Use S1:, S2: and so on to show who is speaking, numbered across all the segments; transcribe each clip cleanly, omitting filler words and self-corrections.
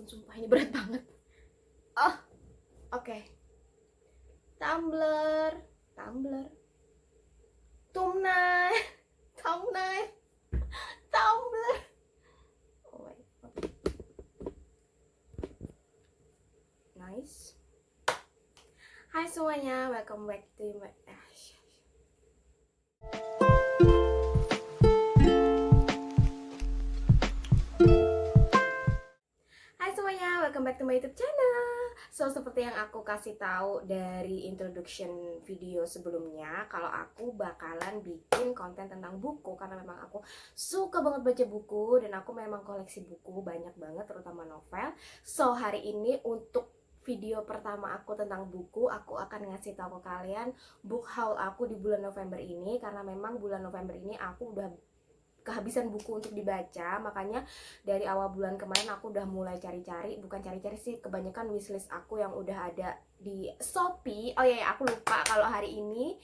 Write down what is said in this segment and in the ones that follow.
S1: sumpah ini berat banget. Oh, oke. Tumblr, Tumblr, Tumnai, Tumnai, Tumblr. Oh my god, nice. Hai semuanya, welcome back to my Hai semuanya, welcome back to my YouTube channel. So, seperti yang aku kasih tahu dari introduction video sebelumnya, kalau aku bakalan bikin konten tentang buku karena memang aku suka banget baca buku dan aku memang koleksi buku banyak banget, terutama novel. So, hari ini untuk video pertama aku tentang buku, aku akan ngasih tahu ke kalian book haul aku di bulan November ini karena memang bulan November ini aku udah kehabisan buku untuk dibaca, makanya dari awal bulan kemarin aku udah mulai cari-cari, bukan cari-cari sih, kebanyakan wishlist aku yang udah ada di Shopee. Oh iya, aku lupa kalau hari ini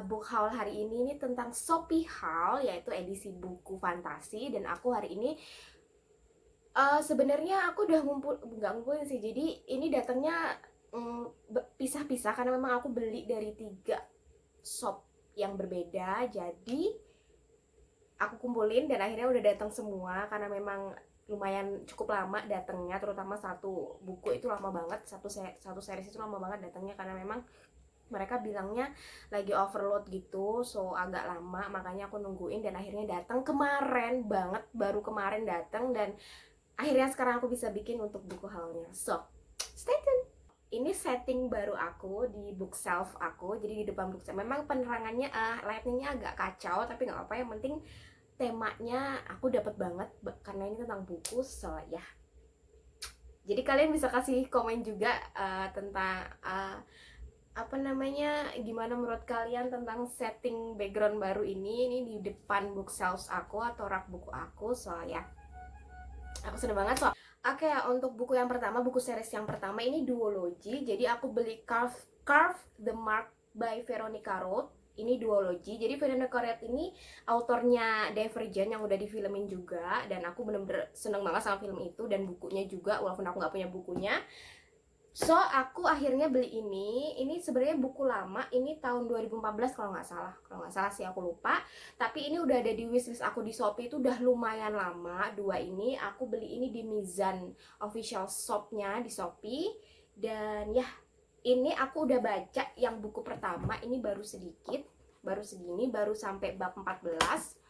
S1: book haul hari ini tentang Shopee Haul, yaitu edisi buku fantasi, dan aku hari ini sebenarnya aku udah nggak ngumpulin sih, jadi ini datangnya pisah-pisah karena memang aku beli dari 3 shop yang berbeda, jadi aku kumpulin dan akhirnya udah datang semua karena memang lumayan cukup lama datangnya, terutama satu buku itu lama banget, satu series itu lama banget datangnya karena memang mereka bilangnya lagi overload gitu, so agak lama, makanya aku nungguin dan akhirnya datang kemarin banget, baru kemarin datang dan akhirnya sekarang aku bisa bikin untuk buku haulnya. So stay tune. Ini setting baru aku di bookshelf aku, jadi di depan bookshelf memang penerangannya lightingnya agak kacau, tapi nggak apa-apa, yang penting temanya aku dapat banget karena ini tentang buku. So ya, jadi kalian bisa kasih komen juga tentang apa namanya, gimana menurut kalian tentang setting background baru ini di depan bookshelf aku atau rak buku aku. So ya, aku seneng banget. So oke, untuk buku yang pertama, buku series yang pertama ini duology. Jadi aku beli Carve the Mark by Veronica Roth. Ini duology. Jadi Veronica Roth ini autornya Divergent yang udah difilmin juga, dan aku bener-bener seneng banget sama film itu dan bukunya juga, walaupun aku nggak punya bukunya. So, aku akhirnya beli ini. Ini sebenarnya buku lama. Ini tahun 2014 kalau nggak salah. Kalau nggak salah sih, aku lupa. Tapi ini udah ada di wishlist aku di Shopee itu udah lumayan lama. Dua ini aku beli ini di Mizan official shopnya di Shopee. Dan ya, ini aku udah baca yang buku pertama. Ini baru sedikit, baru segini, baru sampai bab 14.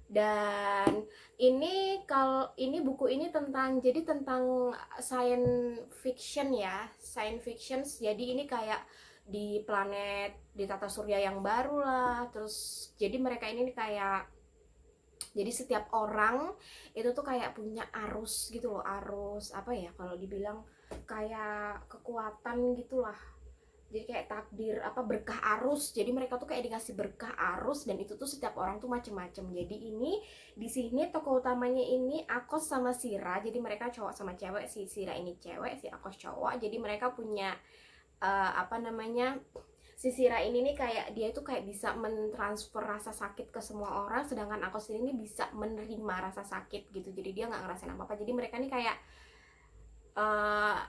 S1: Dan ini buku ini tentang science fiction ya, science fiction. Jadi ini kayak di planet, di tata surya yang baru lah. Terus jadi mereka ini kayak, jadi setiap orang itu tuh kayak punya arus gitu loh, arus apa ya kalau dibilang, kayak kekuatan gitulah, jadi kayak takdir apa, berkah arus. Jadi mereka tuh kayak dikasih berkah arus, dan itu tuh setiap orang tuh macem-macem. Jadi ini di sini tokoh utamanya ini Akos sama Sira, jadi mereka cowok sama cewek. Si Sira ini cewek, si Akos cowok. Jadi mereka punya apa namanya, si Sira ini nih kayak dia itu kayak bisa mentransfer rasa sakit ke semua orang, sedangkan Akos ini bisa menerima rasa sakit gitu. Jadi dia nggak ngerasain apa-apa. Jadi mereka nih kayak uh,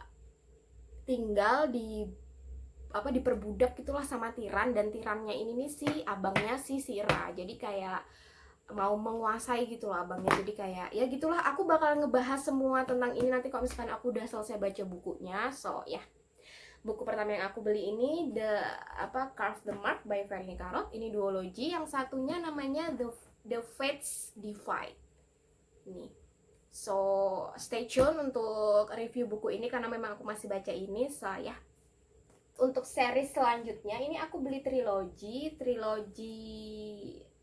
S1: tinggal di apa, diperbudak gitulah sama tiran, dan tirannya ini nih si abangnya si Sira, jadi kayak mau menguasai gitu loh abangnya. Jadi kayak ya gitulah, aku bakal ngebahas semua tentang ini nanti kalau misalkan aku udah selesai baca bukunya. So ya, buku pertama yang aku beli ini Carve the Mark by Veronica Roth, ini duology. Yang satunya namanya The Fates Divide ini. So stay tune untuk review buku ini karena memang aku masih baca ini. So ya, untuk series selanjutnya ini aku beli trilogi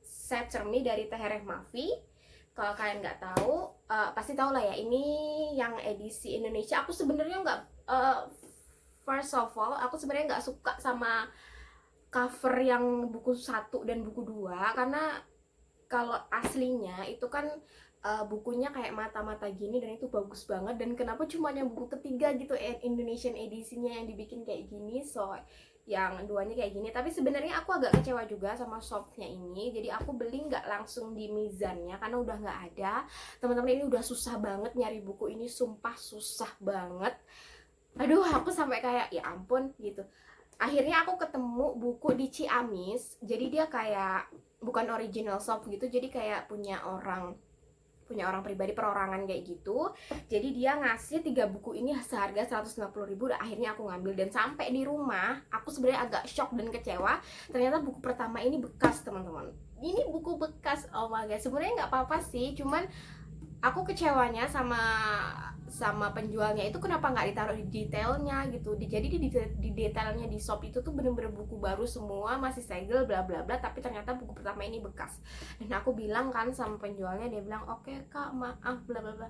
S1: Set Me dari Tehereh Mafi. Kalau kalian nggak tahu, pasti tahu lah ya, ini yang edisi Indonesia. Aku sebenarnya nggak first of all, aku sebenarnya nggak suka sama cover yang buku 1 dan buku 2 karena kalau aslinya itu kan bukunya kayak mata-mata gini dan itu bagus banget, dan kenapa cuma yang buku ketiga gitu Indonesian edisinya yang dibikin kayak gini. So yang duanya kayak gini. Tapi sebenarnya aku agak kecewa juga sama shopnya ini. Jadi aku beli nggak langsung di Mizannya karena udah nggak ada. Teman-teman, ini udah susah banget nyari buku ini, sumpah susah banget. Aduh, aku sampai kayak ya ampun gitu. Akhirnya aku ketemu buku di Ciamis. Jadi dia kayak bukan original shop gitu, jadi kayak punya orang pribadi, perorangan kayak gitu. Jadi dia ngasih 3 buku ini seharga 150.000. Akhirnya aku ngambil, dan sampai di rumah aku sebenarnya agak shock dan kecewa. Ternyata buku pertama ini bekas, teman-teman. Ini buku bekas. Oh my god, sebenarnya nggak apa-apa sih, cuman aku kecewanya sama penjualnya itu kenapa nggak ditaruh di detailnya gitu. Jadi di detailnya di shop itu tuh bener-bener buku baru semua, masih segel bla bla bla, tapi ternyata buku pertama ini bekas. Dan aku bilang kan sama penjualnya, dia bilang oke kak, maaf bla bla bla.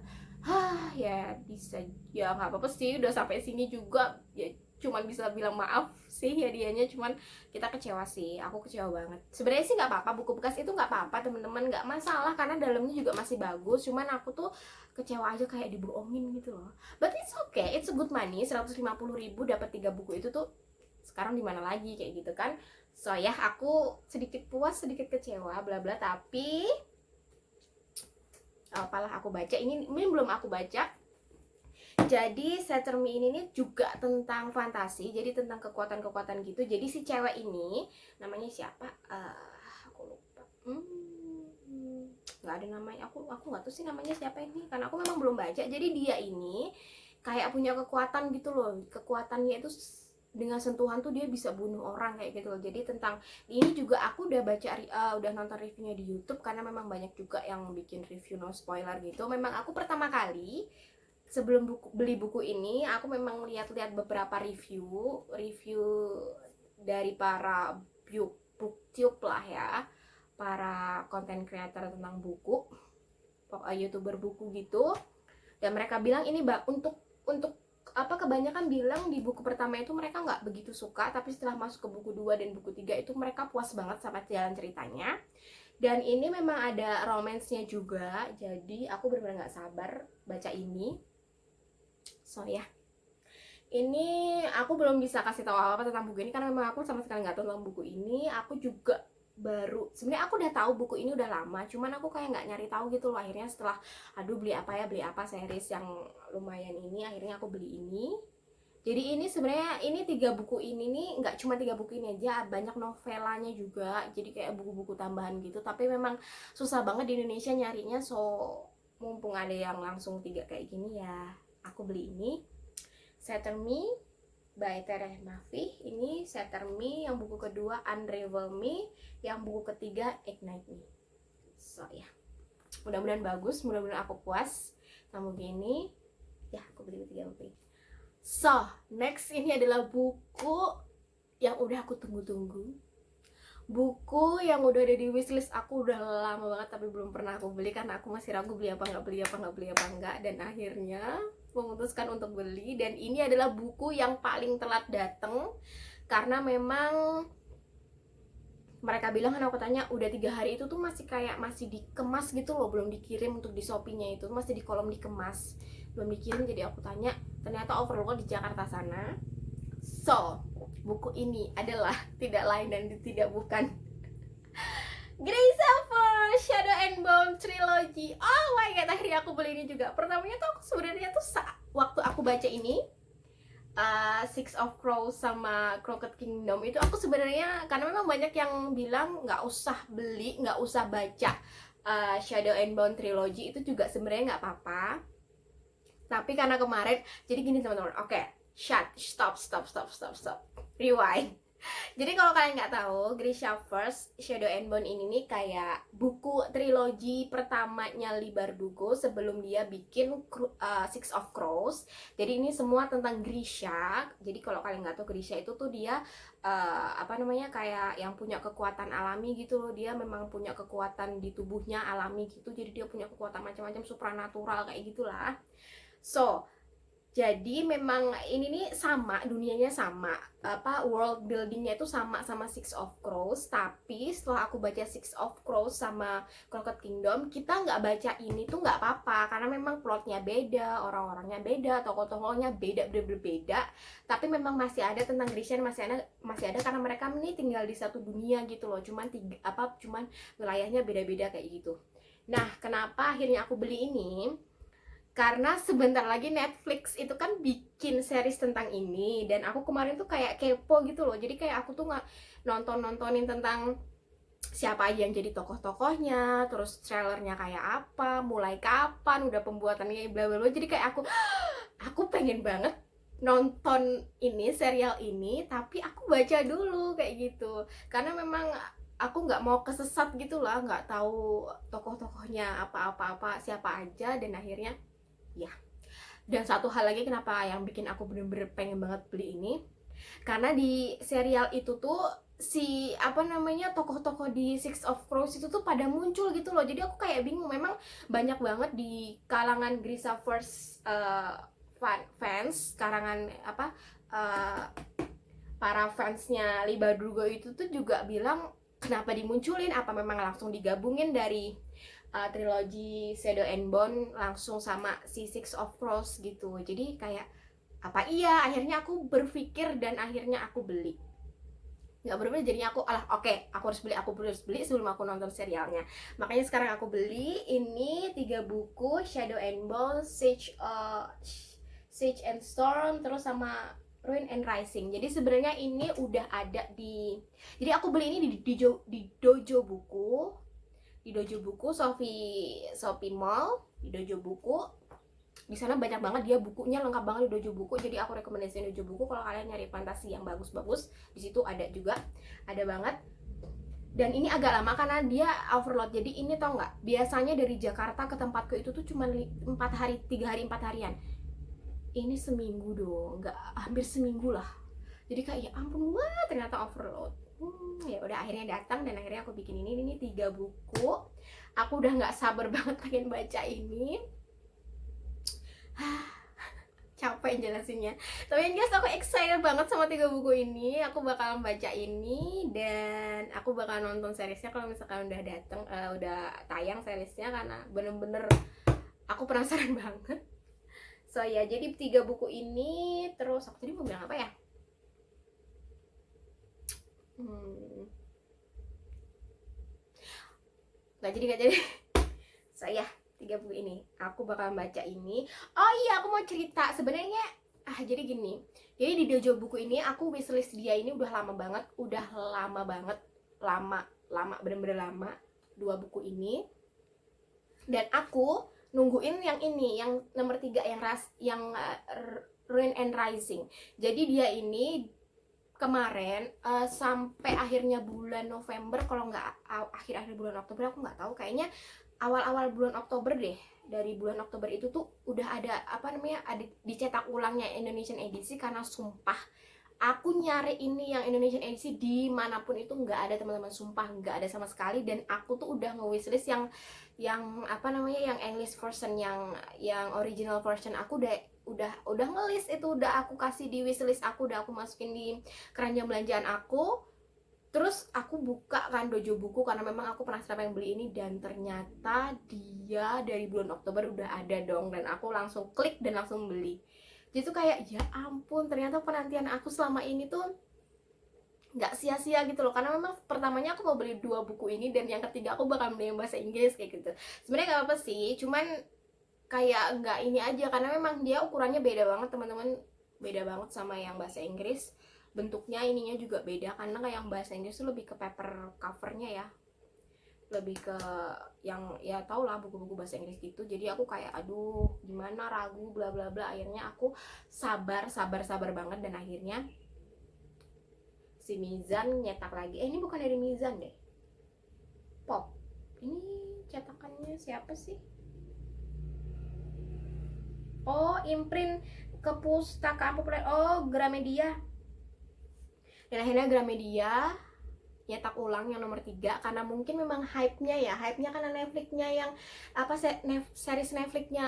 S1: Ya bisa, ya nggak apa-apa sih, udah sampai sini juga ya, cuman bisa bilang maaf sih ya dianya. Cuman kita kecewa sih, aku kecewa banget. Sebenarnya sih nggak apa-apa, buku bekas itu nggak apa-apa teman-teman, nggak masalah karena dalamnya juga masih bagus. Cuman aku tuh kecewa aja, kayak dibohongin gitu loh. But it's okay, it's a good money. 150.000 dapat 3 buku itu tuh sekarang di mana lagi kayak gitu kan. So ya, aku sedikit puas, sedikit kecewa bla bla, tapi apalah, aku baca ini belum aku baca. Jadi Saturn Me ini nih juga tentang fantasi, jadi tentang kekuatan-kekuatan gitu. Jadi si cewek ini namanya siapa? Aku lupa. Nggak ada namanya. Aku nggak tahu sih namanya siapa ini, karena aku memang belum baca. Jadi dia ini kayak punya kekuatan gitu loh. Kekuatannya itu dengan sentuhan tuh dia bisa bunuh orang kayak gitu loh. Jadi tentang ini juga aku udah baca, udah nonton reviewnya di YouTube, karena memang banyak juga yang bikin review no spoiler gitu. Memang aku pertama kali sebelum beli buku ini, aku memang lihat-lihat beberapa review dari para booktube lah ya, para content creator tentang buku, youtuber buku gitu. Dan mereka bilang ini untuk apa, kebanyakan bilang di buku pertama itu mereka nggak begitu suka, tapi setelah masuk ke buku 2 dan buku 3 itu mereka puas banget sama jalan ceritanya. Dan ini memang ada romance-nya juga, jadi aku benar-benar nggak sabar baca ini. So ya, ini aku belum bisa kasih tahu apa tentang buku ini karena memang aku sama sekali nggak tahu tentang buku ini. Aku juga baru, sebenarnya aku udah tahu buku ini udah lama, cuman aku kayak nggak nyari tahu gitu loh. Akhirnya setelah aduh beli apa series yang lumayan ini, akhirnya aku beli ini. Jadi ini sebenarnya ini 3 buku ini nih, nggak cuma 3 buku ini aja, banyak novelanya juga. Jadi kayak buku-buku tambahan gitu. Tapi memang susah banget di Indonesia nyarinya, so mumpung ada yang langsung 3 kayak gini ya, aku beli ini. Saturn Me by Tereh Nafih. Ini Saturn Me yang buku kedua, Unravel Me yang buku ketiga, Ignite Me. So ya, mudah-mudahan bagus, mudah-mudahan aku puas sama gini. Ya, aku beli 3 buku ini. So, next ini adalah buku yang udah aku tunggu-tunggu. Buku yang udah ada di wishlist aku udah lama banget, tapi belum pernah aku beli karena aku masih ragu beli apa enggak, dan akhirnya memutuskan untuk beli. Dan ini adalah buku yang paling telat dateng karena memang mereka bilang, kan aku tanya, udah 3 hari itu tuh masih kayak masih dikemas gitu loh, belum dikirim untuk di Shopee-nya itu masih di kolom dikemas, belum dikirim. Jadi aku tanya, ternyata overload di Jakarta sana. So, buku ini adalah tidak lain dan tidak bukan Gray-Shaffer Shadow and Bone Trilogy. Oh my god, akhirnya aku beli ini juga. Pertamanya tuh aku sebenarnya tuh waktu aku baca ini Six of Crows sama Crooked Kingdom itu, aku sebenarnya, karena memang banyak yang bilang nggak usah beli, nggak usah baca Shadow and Bone Trilogy, itu juga sebenarnya nggak apa-apa. Tapi karena kemarin, jadi gini teman-teman, oke, stop, rewind. Jadi kalau kalian nggak tahu, Gray-Shaffer Shadow and Bone ini nih kayak buku trilogi pertamanya Leigh Bardugo sebelum dia bikin Six of Crows. Jadi ini semua tentang Grisha. Jadi kalau kalian nggak tahu, Grisha itu tuh dia apa namanya, kayak yang punya kekuatan alami gitu loh. Dia memang punya kekuatan di tubuhnya alami gitu. Jadi dia punya kekuatan macam-macam supranatural kayak gitulah. So, Jadi memang ini nih sama, dunianya sama, apa world buildingnya itu sama sama Six of Crows. Tapi setelah aku baca Six of Crows sama Crooked Kingdom, kita nggak baca ini tuh nggak apa-apa, karena memang plotnya beda, orang-orangnya beda, tokoh-tokohnya beda, bener-bener beda. Tapi memang masih ada tentang Grecian, masih ada karena mereka ini tinggal di satu dunia gitu loh. Cuman wilayahnya beda-beda kayak gitu. Nah, kenapa akhirnya aku beli ini? Karena sebentar lagi Netflix itu kan bikin series tentang ini, dan aku kemarin tuh kayak kepo gitu loh. Jadi kayak aku tuh nggak nontonin tentang siapa aja yang jadi tokoh-tokohnya, terus trailernya kayak apa, mulai kapan, udah pembuatannya bla bla bla. Jadi kayak aku pengen banget nonton ini, serial ini, tapi aku baca dulu kayak gitu. Karena memang aku nggak mau kesesat gitu lah, nggak tahu tokoh-tokohnya apa-apa siapa aja, dan akhirnya ya. Dan satu hal lagi kenapa yang bikin aku bener-bener pengen banget beli ini, karena di serial itu tuh si apa namanya tokoh-tokoh di Six of Crows itu tuh pada muncul gitu loh. Jadi aku kayak bingung, memang banyak banget di kalangan Grisha First fans, karangan apa uh, para fansnya Liba Drugo itu tuh juga bilang kenapa dimunculin, apa memang langsung digabungin dari trilogi Shadow and Bone langsung sama si Six of Crows gitu. Jadi kayak apa iya, akhirnya aku berpikir dan akhirnya aku beli. Nggak bener-bener jadinya aku oke, aku harus beli sebelum aku nonton serialnya. Makanya sekarang aku beli ini 3 buku, Shadow and Bone, Siege and Storm, terus sama Ruin and Rising. Jadi sebenarnya ini udah ada jadi aku beli ini di dojo buku, Shopee Mall, di dojo buku. Di sana banyak banget, dia bukunya lengkap banget di dojo buku. Jadi aku rekomendasiin dojo buku kalau kalian nyari fantasi yang bagus-bagus. Di situ ada juga, ada banget. Dan ini agak lama karena dia overload. Jadi ini tau nggak, biasanya dari Jakarta ke tempatku itu tuh cuma 4 hari, 3 hari 4 harian. Ini seminggu dong, nggak, hampir seminggu lah. Jadi kayak ya ampun, wah ternyata overload. Ya udah akhirnya datang, dan akhirnya aku bikin ini 3 buku. Aku udah nggak sabar banget pengen baca ini. Capek jelasinnya, tapi yang jelas aku excited banget sama 3 buku ini. Aku bakalan baca ini, dan aku bakal nonton seriesnya kalau misalkan udah dateng, udah tayang seriesnya, karena bener-bener aku penasaran banget. So ya, jadi 3 buku ini. Terus aku tadi mau bilang apa ya, nggak jadi so ya, 3 buku ini aku bakal baca ini. Oh iya, aku mau cerita sebenarnya. Jadi gini, jadi di dojo buku ini aku wishlist dia ini udah lama banget, lama bener-bener lama, 2 buku ini. Dan aku nungguin yang ini, yang nomor 3, yang Ruin and Rising. Jadi dia ini kemarin sampai akhirnya bulan November, kalau nggak akhir-akhir bulan Oktober, aku nggak tahu, kayaknya awal-awal bulan Oktober deh. Dari bulan Oktober itu tuh udah ada ada dicetak ulangnya Indonesian edisi, karena sumpah aku nyari ini yang Indonesian edisi dimanapun itu nggak ada, teman-teman, sumpah nggak ada sama sekali. Dan aku tuh udah nge-wishlist yang yang English version, yang original version. Aku udah ngelis itu, udah aku kasih di wishlist aku, udah aku masukin di keranjang belanjaan aku. Terus aku buka kan dojo buku, karena memang aku penasaran pengen beli ini, dan ternyata dia dari bulan Oktober udah ada dong, dan aku langsung klik dan langsung beli. Jadi tuh kayak ya ampun, ternyata penantian aku selama ini tuh nggak sia-sia gitu loh. Karena memang pertamanya aku mau beli 2 buku ini, dan yang ketiga aku bakal beli yang bahasa Inggris kayak gitu. Sebenarnya nggak apa sih, cuman kayak nggak ini aja, karena memang dia ukurannya beda banget, teman-teman, beda banget sama yang bahasa Inggris. Bentuknya ininya juga beda, karena kayak yang bahasa Inggris tuh lebih ke paper covernya ya, lebih ke yang ya tau lah, buku-buku bahasa Inggris gitu. Jadi aku kayak aduh gimana, ragu bla bla bla. Akhirnya aku sabar banget, dan akhirnya si Mizan nyetak lagi. Ini bukan dari Mizan deh, Pop. Ini cetakannya siapa sih? Oh, imprint ke Pustakaan Populer. Oh, Gramedia. Dan akhirnya Gramedia nyetak ulang yang nomor 3 karena mungkin memang hype-nya karena Netflix-nya yang series Netflix-nya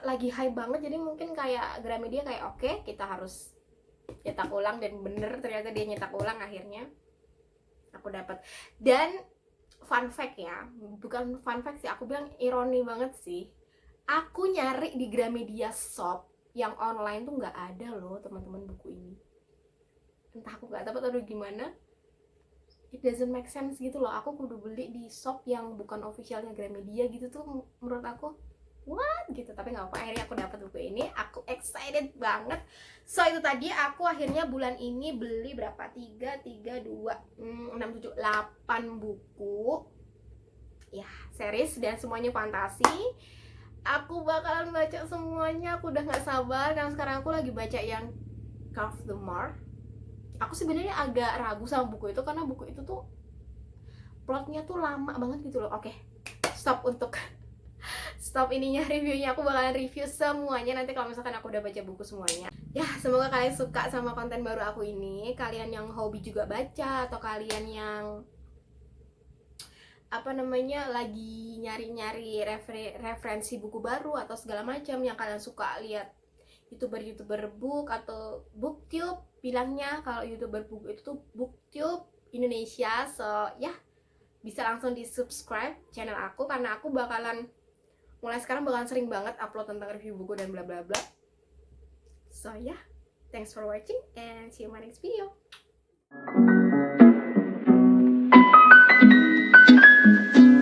S1: lagi hype banget, jadi mungkin kayak Gramedia kayak oke, kita harus nyetak ulang, dan bener ternyata dia nyetak ulang, akhirnya aku dapat. Dan fun fact ya, bukan fun fact sih, aku bilang ironi banget sih, aku nyari di Gramedia Shop yang online tuh nggak ada loh teman-teman buku ini, entah aku nggak dapat atau gimana. It doesn't make sense gitu loh, aku kudu beli di shop yang bukan officialnya Gramedia gitu tuh, menurut aku what gitu. Tapi nggak apa, akhirnya aku dapat buku ini, aku excited banget. So itu tadi aku akhirnya bulan ini beli berapa, 6, 7, 8 buku ya, series, dan semuanya fantasi. Aku bakalan baca semuanya, aku udah nggak sabar, karena sekarang aku lagi baca yang Carve the Mark. Aku sebenarnya agak ragu sama buku itu karena buku itu tuh plotnya tuh lama banget gitu loh. Oke, stop ininya reviewnya, aku bakalan review semuanya nanti kalau misalkan aku udah baca buku semuanya. Ya, semoga kalian suka sama konten baru aku ini. Kalian yang hobi juga baca, atau kalian yang lagi nyari-nyari referensi buku baru atau segala macam, yang kalian suka lihat youtuber book atau booktube, bilangnya kalau youtuber buku itu tuh booktube Indonesia. So ya, bisa langsung di subscribe channel aku, karena aku bakalan mulai sekarang bakalan sering banget upload tentang review buku dan bla bla bla. So ya, thanks for watching and see you in my next video.